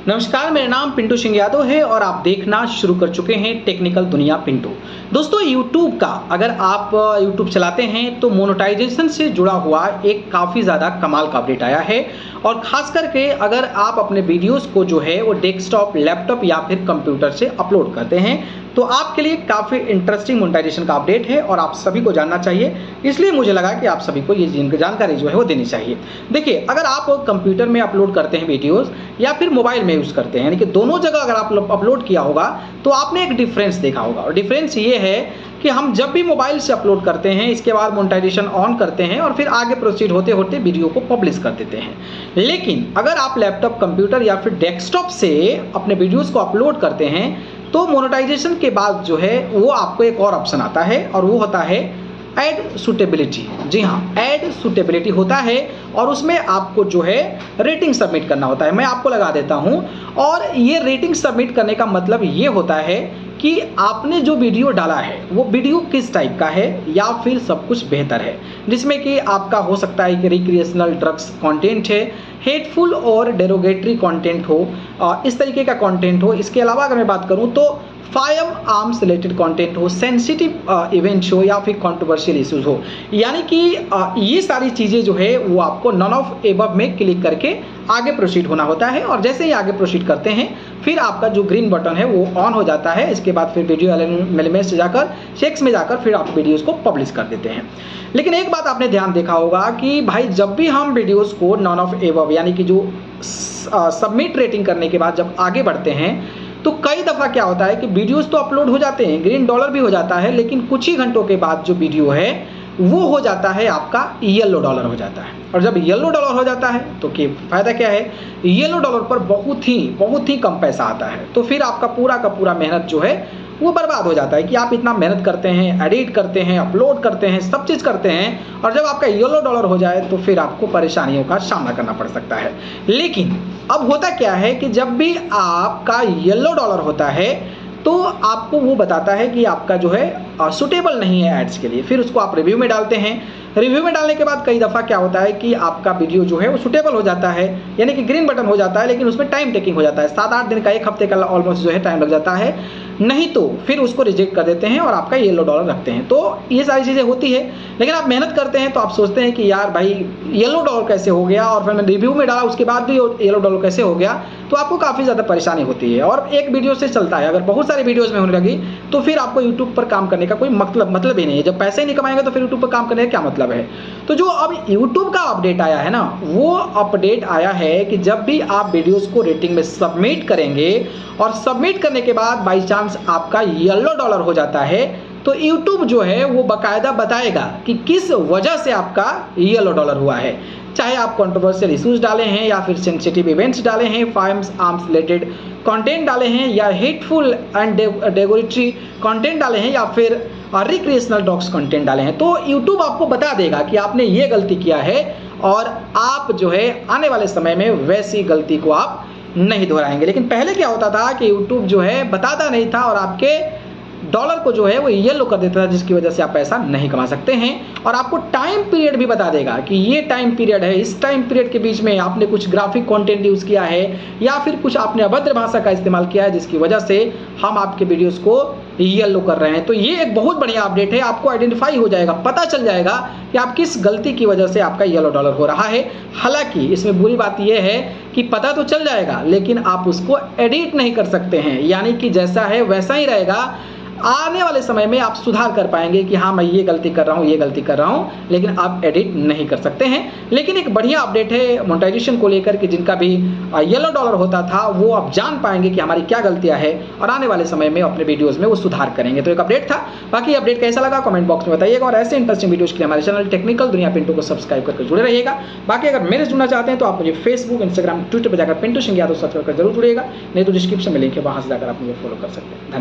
नमस्कार, मेरा नाम पिंटू सिंह यादव है और आप देखना शुरू कर चुके हैं टेक्निकल दुनिया पिंटू। दोस्तों, YouTube का अगर आप YouTube चलाते हैं तो मोनेटाइजेशन से जुड़ा हुआ एक काफ़ी ज़्यादा कमाल का अपडेट आया है। और ख़ास करके अगर आप अपने वीडियोस को जो है वो डेस्कटॉप, लैपटॉप या फिर कंप्यूटर से अपलोड करते हैं तो आपके लिए काफ़ी इंटरेस्टिंग मोनेटाइजेशन का अपडेट है और आप सभी को जानना चाहिए। इसलिए मुझे लगा कि आप सभी को ये जानकारी जो है वो देनी चाहिए। देखिए, अगर आप कंप्यूटर में अपलोड करते हैं वीडियोज़ या फिर मोबाइल में यूज़ करते हैं, यानी कि दोनों जगह अगर आप अपलोड किया होगा तो आपने एक डिफरेंस देखा होगा। और डिफरेंस ये है कि हम जब भी मोबाइल से अपलोड करते हैं, इसके बाद मोनेटाइजेशन ऑन करते हैं और फिर आगे प्रोसीड होते होते वीडियो को पब्लिश कर देते हैं। लेकिन अगर आप लैपटॉप, कंप्यूटर या फिर डेस्कटॉप से अपने वीडियोज़ को अपलोड करते हैं तो मोनेटाइजेशन के बाद जो है वो आपको एक और ऑप्शन आता है और वो होता है ऐड सूटेबिलिटी। जी हाँ, ऐड सूटेबिलिटी होता है और उसमें आपको जो है रेटिंग सबमिट करना होता है। मैं आपको लगा देता हूँ। और ये रेटिंग सबमिट करने का मतलब ये होता है कि आपने जो वीडियो डाला है वो वीडियो किस टाइप का है या फिर सब कुछ बेहतर है, जिसमें कि आपका हो सकता है कि रिक्रिएशनल ड्रग्स कंटेंट है, हेटफुल और डेरोगेटरी कंटेंट हो, इस तरीके का कंटेंट हो। इसके अलावा अगर मैं बात करूं तो फायर आर्म्स रिलेटेड कंटेंट हो, सेंसिटिव इवेंट्स हो या फिर कंट्रोवर्शियल इश्यूज हो। यानी कि ये सारी चीज़ें जो है वो आपको नॉन ऑफ एबव में क्लिक करके आगे प्रोसीड होना होता है। और जैसे ही आगे प्रोसीड करते हैं फिर आपका जो ग्रीन बटन है वो ऑन हो जाता है। इसके बाद फिर वीडियो एलिमेंट्स से जाकर सेक्स में जाकर फिर आप वीडियोस को पब्लिश कर देते हैं। लेकिन एक बात आपने ध्यान देखा होगा कि भाई जब भी हम वीडियोस को नॉन ऑफ एबव यानी कि जो सबमिट रेटिंग करने के बाद जब आगे बढ़ते हैं तो कई दफ़ा क्या होता है कि वीडियोस तो अपलोड हो जाते हैं, ग्रीन डॉलर भी हो जाता है, लेकिन कुछ ही घंटों के बाद जो वीडियो है वो हो जाता है आपका येलो डॉलर हो जाता है। और जब येलो डॉलर हो जाता है तो फ़ायदा क्या है, येलो डॉलर पर बहुत ही कम पैसा आता है। तो फिर आपका पूरा का पूरा मेहनत जो है वो बर्बाद हो जाता है कि आप इतना मेहनत करते हैं, एडिट करते हैं, अपलोड करते हैं, सब चीज़ करते हैं और जब आपका येलो डॉलर हो जाए तो फिर आपको परेशानियों का सामना करना पड़ सकता है। लेकिन अब होता क्या है कि जब भी आपका येलो डॉलर होता है तो आपको वो बताता है कि आपका जो है सूटेबल नहीं है एड्स के लिए। फिर उसको आप रिव्यू में डालते हैं। रिव्यू में डालने के बाद कई दफ़ा क्या होता है कि आपका वीडियो जो है वो सूटेबल हो जाता है, यानी कि ग्रीन बटन हो जाता है, लेकिन उसमें टाइम टेकिंग हो जाता है। 7-8 दिन का, 1 हफ्ते का ऑलमोस्ट जो है टाइम लग जाता है। नहीं तो फिर उसको रिजेक्ट कर देते हैं और आपका येलो डॉलर रखते हैं। तो ये सारी चीज़ें होती है। लेकिन आप मेहनत करते हैं तो आप सोचते हैं कि यार भाई येलो डॉलर कैसे हो गया, और फिर मैंने रिव्यू में डाला उसके बाद भी येलो डॉलर कैसे हो गया, तो आपको काफ़ी ज़्यादा परेशानी होती है। और एक वीडियो से चलता है, अगर बहुत सारी वीडियोज़ में होने लगी तो फिर आपको यूट्यूब पर काम करने का कोई मतलब ही नहीं है। जब पैसे ही नहीं कमाएंगे तो फिर यूट्यूब पर काम करने का क्या मतलब है। तो जो अब यूट्यूब का अपडेट आया है ना, वो अपडेट आया है कि जब भी आप वीडियोस को रेटिंग में सबमिट करेंगे और सबमिट करने के बाद बाई चांस आपका येलो डॉलर हो जाता है तो यूट्यूब जो है वो बाकायदा बताएगा कि किस वजह से आपका येलो डॉलर हुआ है। चाहे आप कंट्रोवर्शियल इश्यूज डाले हैं या फिर सेंसिटिव इवेंट्स डाले हैं, फायर आर्म्स रिलेटेड कंटेंट डाले हैं या हेटफुल एंड डेरोगेटरी कंटेंट डाले हैं या फिर रिक्रिएशनल ड्रग्स कंटेंट डाले हैं, तो यूट्यूब आपको बता देगा कि आपने ये गलती किया है और आप जो है आने वाले समय में वैसी गलती को आप नहीं दोहराएंगे। लेकिन पहले क्या होता था कि यूट्यूब जो है बताता नहीं था और आपके डॉलर को जो है वो येलो कर देता था, जिसकी वजह से आप पैसा नहीं कमा सकते हैं। और आपको टाइम पीरियड भी बता देगा कि ये टाइम पीरियड है, इस टाइम पीरियड के बीच में आपने कुछ ग्राफिक कंटेंट यूज़ किया है या फिर कुछ आपने अभद्र भाषा का इस्तेमाल किया है, जिसकी वजह से हम आपके वीडियोस को येलो कर रहे हैं। तो ये एक बहुत बढ़िया अपडेट है। आपको आइडेंटिफाई हो जाएगा, पता चल जाएगा कि आप किस गलती की वजह से आपका येलो डॉलर हो रहा है। हालांकि इसमें बुरी बात यह है कि पता तो चल जाएगा लेकिन आप उसको एडिट नहीं कर सकते हैं, यानी कि जैसा है वैसा ही रहेगा। आने वाले समय में आप सुधार कर पाएंगे कि हाँ मैं ये गलती कर रहा हूँ, ये गलती कर रहा हूँ, लेकिन आप एडिट नहीं कर सकते हैं। लेकिन एक बढ़िया अपडेट है मोनेटाइजेशन को लेकर कि जिनका भी येलो डॉलर होता था वो आप जान पाएंगे कि हमारी क्या गलतियाँ हैं और आने वाले समय में अपने वीडियोज़ में वो सुधार करेंगे। तो एक अपडेट था। बाकी अपडेट कैसा लगा कमेंट बॉक्स में बताइएगा और ऐसे इंटरेस्टिंग वीडियोज़ के लिए हमारे चैनल टेक्निकल दुनिया पिंटू को सब्सक्राइब करके जुड़े रहिएगा। बाकी अगर मेरे जुड़ना चाहते हैं तो आप मुझे फेसबुक, इंस्टाग्राम, ट्विटर पर जाकर पिंटू सिंह यादव सब्सक्राइब कर जरूर जुड़िएगा, नहीं तो डिस्क्रिप्शन में लिंक है, वहाँ से जाकर आप मुझे फॉलो कर सकते हैं। धन्यवाद।